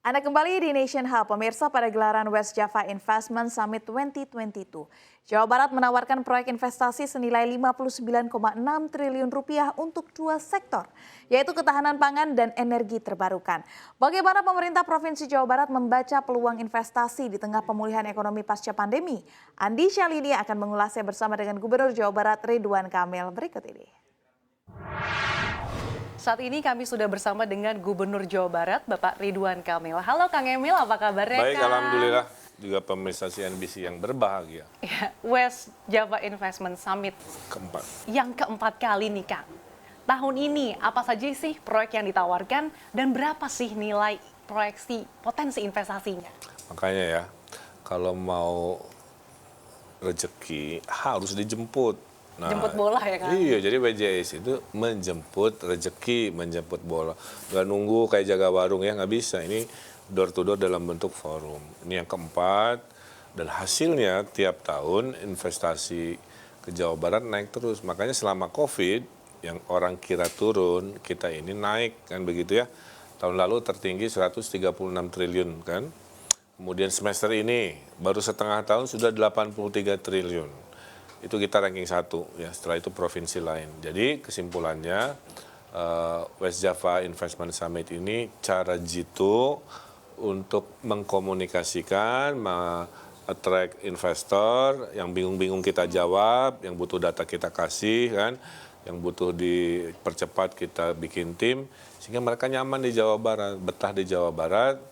Anda kembali di Nation Hub, pemirsa pada gelaran West Java Investment Summit 2022. Jawa Barat menawarkan proyek investasi senilai 59,6 triliun rupiah untuk dua sektor, yaitu ketahanan pangan dan energi terbarukan. Bagaimana pemerintah Provinsi Jawa Barat membaca peluang investasi di tengah pemulihan ekonomi pasca pandemi? Andi Syalini akan mengulasnya bersama dengan Gubernur Jawa Barat Ridwan Kamil berikut ini. Saat ini kami sudah bersama dengan Gubernur Jawa Barat, Bapak Ridwan Kamil. Halo Kang Emil, apa kabarnya Baik, Kang? alhamdulillah. Juga pemirsa CNBC yang berbahagia. Ya, West Java Investment Summit Keempat. yang keempat kali nih Kang. Tahun ini apa saja sih proyek yang ditawarkan dan berapa sih nilai proyeksi potensi investasinya? Makanya ya, kalau mau rezeki harus dijemput. Nah, Jemput bola ya Kang? Iya, jadi WJS itu menjemput rezeki, menjemput bola. Nggak nunggu kayak jaga warung ya, nggak bisa. Ini door to door dalam bentuk forum. Ini yang keempat, dan hasilnya tiap tahun investasi ke Jawa Barat naik terus. Makanya selama COVID, yang orang kira turun, kita ini naik, kan begitu ya. Tahun lalu tertinggi 136 triliun kan. Kemudian semester ini, baru setengah tahun sudah 83 triliun. Itu kita ranking 1 ya, setelah itu provinsi lain. Jadi kesimpulannya West Java Investment Summit ini cara jitu untuk mengkomunikasikan, attract investor, yang bingung-bingung kita jawab, yang butuh data kita kasih kan, yang butuh dipercepat kita bikin tim, sehingga mereka nyaman di Jawa Barat, betah di Jawa Barat,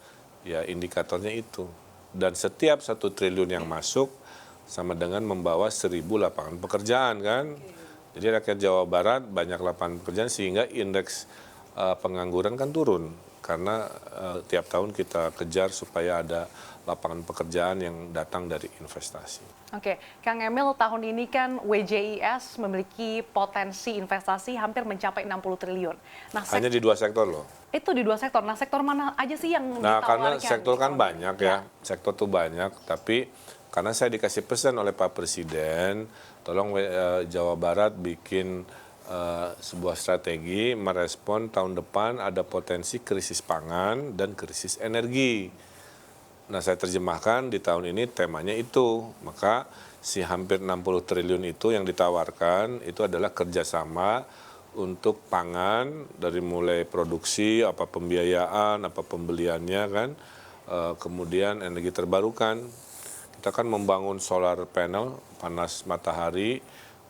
ya indikatornya itu. Dan setiap 1 triliun yang masuk, sama dengan membawa 1.000 lapangan pekerjaan kan. Jadi rakyat Jawa Barat banyak lapangan pekerjaan sehingga indeks pengangguran kan turun. Karena tiap tahun kita kejar supaya ada lapangan pekerjaan yang datang dari investasi. Oke, Kang Emil, tahun ini kan WJIS memiliki potensi investasi hampir mencapai 60 triliun. Nah, Hanya di 2 sektor loh. Itu di 2 sektor. Nah, sektor mana aja sih yang Nah, ditawarkan? karena sektor kan banyak ya. Sektor tuh banyak, tapi karena saya dikasih pesan oleh Pak Presiden, tolong Jawa Barat bikin sebuah strategi merespon tahun depan ada potensi krisis pangan dan krisis energi. Nah, saya terjemahkan di tahun ini temanya itu. Maka si hampir 60 triliun itu yang ditawarkan itu adalah kerjasama untuk pangan dari mulai produksi, apa pembiayaan, apa pembeliannya kan, kemudian energi terbarukan. Kita kan membangun solar panel panas matahari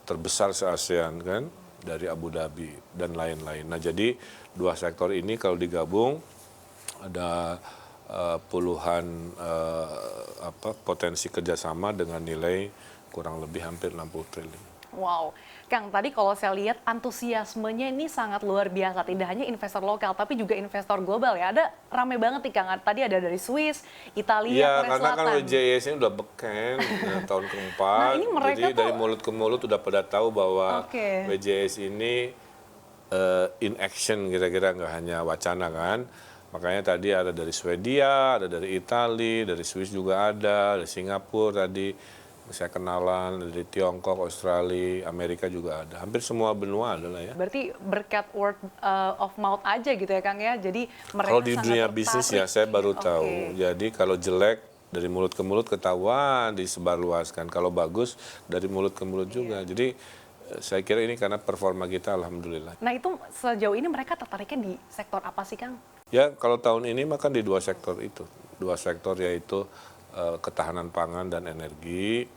terbesar se-ASEAN kan, dari Abu Dhabi dan lain-lain. Nah, jadi 2 sektor ini kalau digabung ada puluhan potensi kerjasama dengan nilai kurang lebih hampir 60 triliun. Wow, Kang, tadi kalau saya lihat antusiasmenya ini sangat luar biasa. Tidak hanya investor lokal, tapi juga investor global ya. Ada rame banget nih Kang, tadi ada dari Swiss, Italia, Iya, Korea karena Selatan. kan WJS ini udah beken tahun keempat. Nah, ini mereka jadi dari tuh- mulut ke mulut udah pada tahu bahwa Oke. WJS ini in action kira-kira, nggak hanya wacana kan. Makanya tadi ada dari Swedia, ada dari Italia, dari Swiss juga ada, dari Singapura tadi. Saya kenalan dari Tiongkok, Australia, Amerika juga ada. Hampir semua benua ada lah ya. Berarti berkat word of mouth aja gitu ya Kang ya. Jadi mereka Kalau di sangat dunia tertarik. bisnis ya saya baru Oke. tahu. Jadi kalau jelek dari mulut ke mulut ketahuan disebarluaskan. Kalau bagus dari mulut ke mulut juga. Jadi saya kira ini karena performa kita alhamdulillah. Nah, itu sejauh ini mereka tertariknya di sektor apa sih Kang? Ya kalau tahun ini makan di 2 sektor itu. 2 sektor yaitu ketahanan pangan dan energi.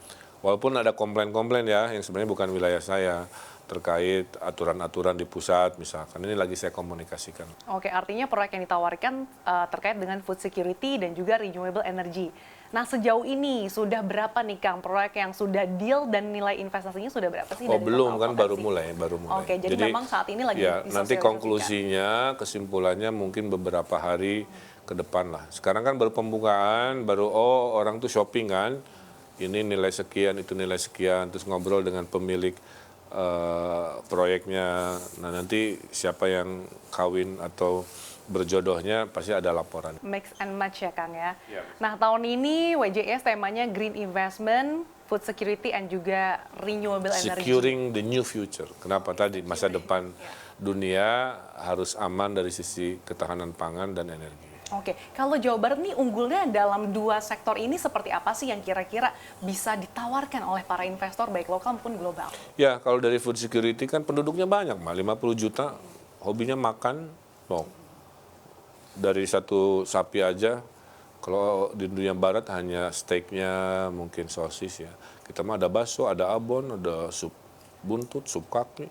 Walaupun ada komplain-komplain ya yang sebenarnya bukan wilayah saya terkait aturan-aturan di pusat misalkan. Ini lagi saya komunikasikan. Oke, artinya proyek yang ditawarkan terkait dengan food security dan juga renewable energy. Nah, sejauh ini sudah berapa nih Kang proyek yang sudah deal dan nilai investasinya sudah berapa sih? Oh dari belum total kan potensi? baru mulai. Oke, jadi memang saat ini lagi ya, nanti disosialisasikan. konklusinya, kesimpulannya mungkin beberapa hari ke depan lah. Sekarang kan baru pembukaan, baru orang tuh shopping kan. Ini nilai sekian, itu nilai sekian, terus ngobrol dengan pemilik proyeknya. Nah, nanti siapa yang kawin atau berjodohnya pasti ada laporan. Mix and match ya Kang ya. Ya. Nah, tahun ini WJS temanya Green Investment, Food Security, and juga Renewable Energy. Securing the new future. Kenapa tadi? Masa depan dunia harus aman dari sisi ketahanan pangan dan energi. Oke, kalau Jawa Barat nih unggulnya dalam dua sektor ini seperti apa sih yang kira-kira bisa ditawarkan oleh para investor baik lokal maupun global? Ya, kalau dari food security kan penduduknya banyak, 50 juta, hobinya makan. Loh, dari satu sapi aja, kalau di dunia barat hanya steaknya, mungkin sosis ya. Kita mah ada bakso, ada abon, ada sup buntut, sup kaki.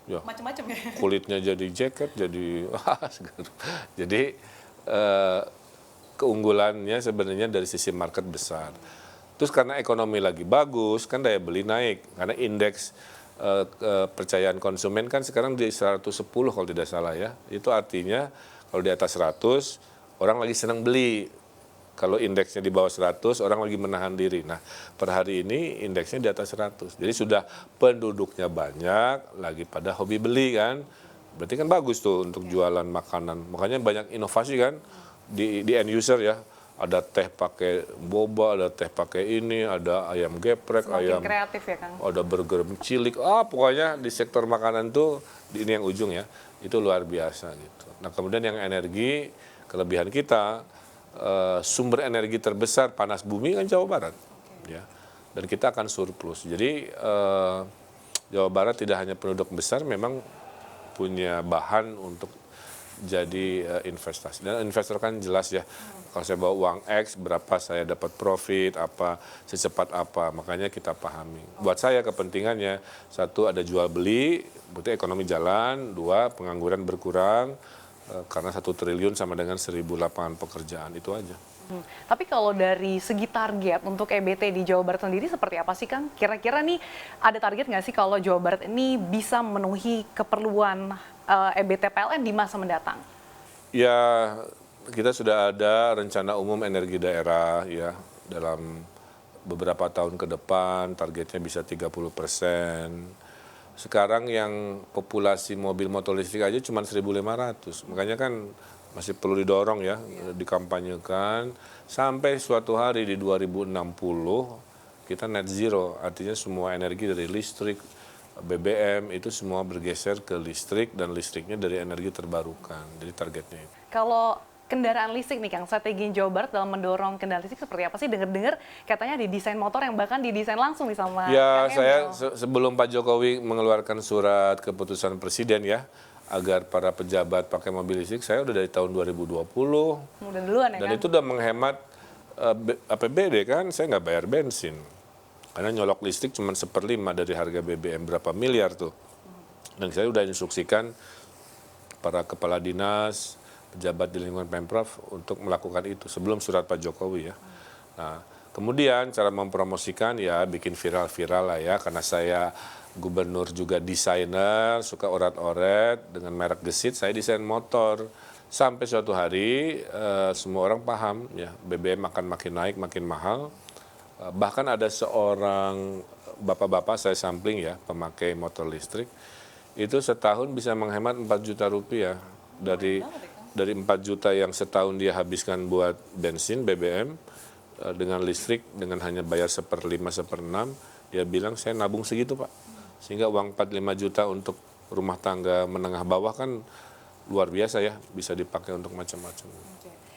Ya, Macam-macam ya. kulitnya jadi jaket, jadi jadi keunggulannya sebenarnya dari sisi market besar. Terus karena ekonomi lagi bagus, kan daya beli naik. Karena indeks kepercayaan konsumen kan sekarang di 110 kalau tidak salah ya. Itu artinya kalau di atas 100, orang lagi senang beli. Kalau indeksnya di bawah 100, orang lagi menahan diri. Nah, per hari ini indeksnya di atas 100. Jadi sudah penduduknya banyak, lagi pada hobi beli kan. Berarti kan bagus tuh untuk jualan makanan. Makanya banyak inovasi kan di end user ya. Ada teh pakai boba, ada teh pakai ini, ada ayam geprek, Semakin ayam, kreatif ya Kang. ada burger cilik. Pokoknya di sektor makanan tuh, ini yang ujung ya, itu luar biasa gitu. Nah kemudian yang energi, kelebihan kita, sumber energi terbesar panas bumi kan Jawa Barat. Ya. Dan kita akan surplus. Jadi Jawa Barat tidak hanya penduduk besar, memang punya bahan untuk jadi investasi. Dan investor kan jelas ya, kalau saya bawa uang X, berapa saya dapat profit, apa secepat apa, makanya kita pahami. Buat saya kepentingannya, satu ada jual beli, berarti ekonomi jalan, dua pengangguran berkurang, karena 1 triliun sama dengan 1.000 lapangan pekerjaan, itu aja. Tapi kalau dari segi target untuk EBT di Jawa Barat sendiri seperti apa sih Kang? Kira-kira nih ada target nggak sih kalau Jawa Barat ini bisa memenuhi keperluan EBT PLN di masa mendatang? Ya, kita sudah ada rencana umum energi daerah ya dalam beberapa tahun ke depan, targetnya bisa 30%. Sekarang yang populasi mobil motor listrik aja cuma 1.500, makanya kan masih perlu didorong ya, dikampanyekan sampai suatu hari di 2060 kita net zero, artinya semua energi dari listrik, BBM itu semua bergeser ke listrik dan listriknya dari energi terbarukan, jadi targetnya itu. Kalau kendaraan listrik nih Kang, strategi Jawa Barat dalam mendorong kendaraan listrik seperti apa sih? Dengar-dengar katanya didesain motor yang bahkan didesain langsung nih sama Ya, Kang saya Emil. sebelum Pak Jokowi mengeluarkan surat keputusan Presiden ya, agar para pejabat pakai mobil listrik, saya udah dari tahun 2020. Udah duluan ya Dan Kang? itu udah menghemat APBD kan, saya nggak bayar bensin. Karena nyolok listrik cuma 1/5 dari harga BBM, berapa miliar tuh. Dan saya udah instruksikan para kepala dinas, pejabat di lingkungan Pemprov untuk melakukan itu sebelum surat Pak Jokowi ya. Nah, kemudian cara mempromosikan ya bikin viral-viral lah ya, karena saya gubernur juga desainer, suka orat-oret dengan merek gesit, saya desain motor. Sampai suatu hari semua orang paham ya, BBM akan makin naik, makin mahal. Bahkan ada seorang bapak-bapak saya sampling ya, pemakai motor listrik, itu setahun bisa menghemat 4 juta rupiah dari 4 juta yang setahun dia habiskan buat bensin BBM dengan listrik dengan hanya bayar 1/5, 1/6, dia bilang saya nabung segitu Pak. Sehingga uang 45 juta untuk rumah tangga menengah bawah kan luar biasa ya, bisa dipakai untuk macam-macam.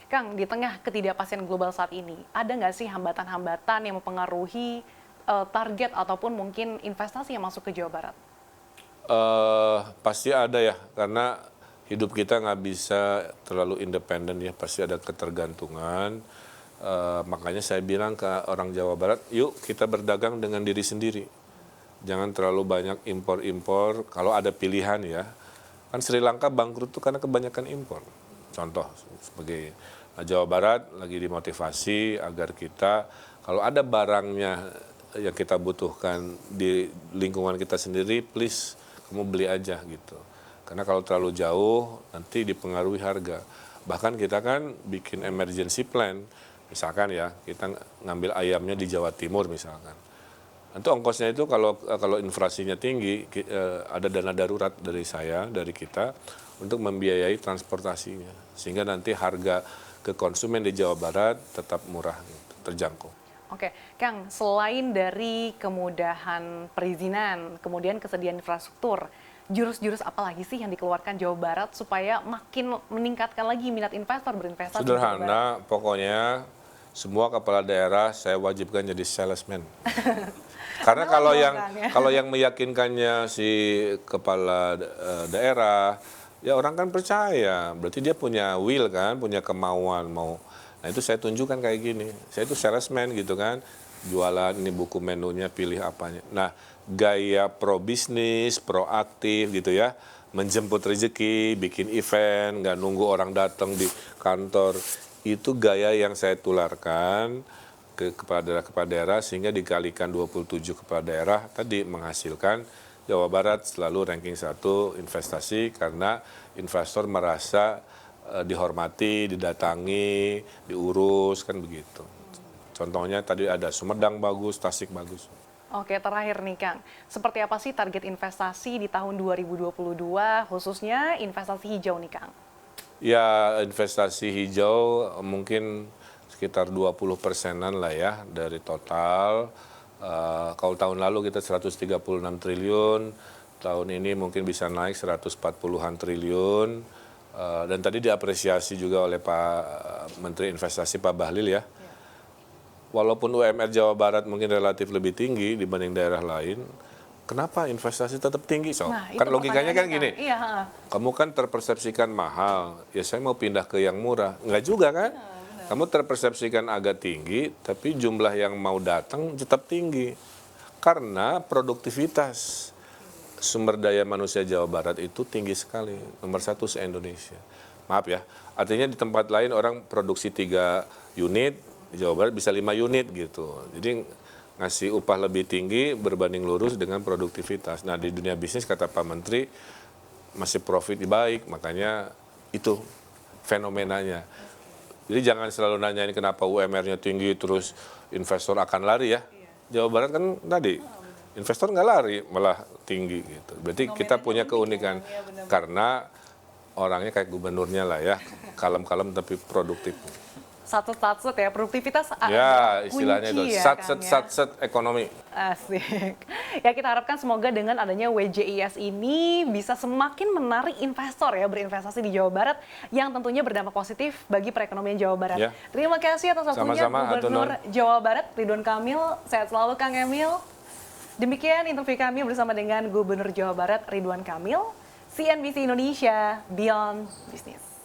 Kang, di tengah ketidakpastian global saat ini, ada nggak sih hambatan-hambatan yang mempengaruhi target ataupun mungkin investasi yang masuk ke Jawa Barat? Pasti ada ya, karena hidup kita nggak bisa terlalu independen ya, pasti ada ketergantungan. Makanya saya bilang ke orang Jawa Barat, yuk kita berdagang dengan diri sendiri. Jangan terlalu banyak impor-impor, kalau ada pilihan ya. Kan Sri Lanka bangkrut tuh karena kebanyakan impor. Contoh sebagai Jawa Barat lagi dimotivasi agar kita, kalau ada barangnya yang kita butuhkan di lingkungan kita sendiri, please kamu beli aja gitu. Karena kalau terlalu jauh nanti dipengaruhi harga. Bahkan kita kan bikin emergency plan, misalkan ya kita ngambil ayamnya di Jawa Timur misalkan. Nanti ongkosnya itu kalau inflasinya tinggi, ada dana darurat dari saya, dari kita untuk membiayai transportasinya, sehingga nanti harga ke konsumen di Jawa Barat tetap murah, terjangkau. Oke, Kang, selain dari kemudahan perizinan, kemudian kesediaan infrastruktur, jurus-jurus apa lagi sih yang dikeluarkan Jawa Barat supaya makin meningkatkan lagi minat investor berinvestasi di Jawa Barat? Sederhana, pokoknya semua kepala daerah saya wajibkan jadi salesman. Karena kalau yang meyakinkannya si kepala daerah, ya orang kan percaya, berarti dia punya will kan, punya kemauan mau. Nah itu saya tunjukkan kayak gini, saya itu salesman gitu kan, jualan ini buku menunya, pilih apanya. Nah gaya pro bisnis, proaktif gitu ya, menjemput rezeki, bikin event, nggak nunggu orang datang di kantor, itu gaya yang saya tularkan ke kepala daerah sehingga dikalikan 27 kepala daerah tadi menghasilkan Jawa Barat selalu ranking 1 investasi karena investor merasa dihormati, didatangi, diurus kan begitu. Contohnya tadi ada Sumedang bagus, Tasik bagus. Oke, terakhir nih Kang, seperti apa sih target investasi di tahun 2022 khususnya investasi hijau nih Kang? Ya investasi hijau mungkin sekitar 20%-an lah ya dari total. Kalau tahun lalu kita 136 triliun, tahun ini mungkin bisa naik 140-an triliun. Dan tadi diapresiasi juga oleh Pak Menteri Investasi Pak Bahlil ya. Walaupun UMR Jawa Barat mungkin relatif lebih tinggi dibanding daerah lain, kenapa investasi tetap tinggi? Nah, Kan logikanya kan gini, Iya. kamu kan terpersepsikan mahal, ya saya mau pindah ke yang murah. Enggak juga kan? Kamu terpersepsikan agak tinggi, tapi jumlah yang mau datang tetap tinggi. Karena produktivitas sumber daya manusia Jawa Barat itu tinggi sekali, nomor 1 se-Indonesia. Maaf ya, artinya di tempat lain orang produksi 3 unit, di Jawa Barat bisa 5 unit gitu. Jadi ngasih upah lebih tinggi berbanding lurus dengan produktivitas. Nah di dunia bisnis kata Pak Menteri masih profit baik, makanya itu fenomenanya. Jadi jangan selalu nanyain kenapa UMR-nya tinggi terus investor akan lari ya. Jawa Barat kan tadi investor nggak lari malah tinggi gitu. Berarti kita punya keunikan karena orangnya kayak gubernurnya lah ya, kalem-kalem tapi produktif. Satset ya, produktivitas Ya, istilahnya kunci itu ya, satset ekonomi. Asik. Ya kita harapkan semoga dengan adanya WJIS ini bisa semakin menarik investor ya berinvestasi di Jawa Barat yang tentunya berdampak positif bagi perekonomian Jawa Barat. Ya. Terima kasih atas waktunya Sama-sama, Gubernur Jawa Barat Ridwan Kamil. Sehat selalu Kang Emil. Demikian interview kami bersama dengan Gubernur Jawa Barat Ridwan Kamil. CNBC Indonesia Beyond Business.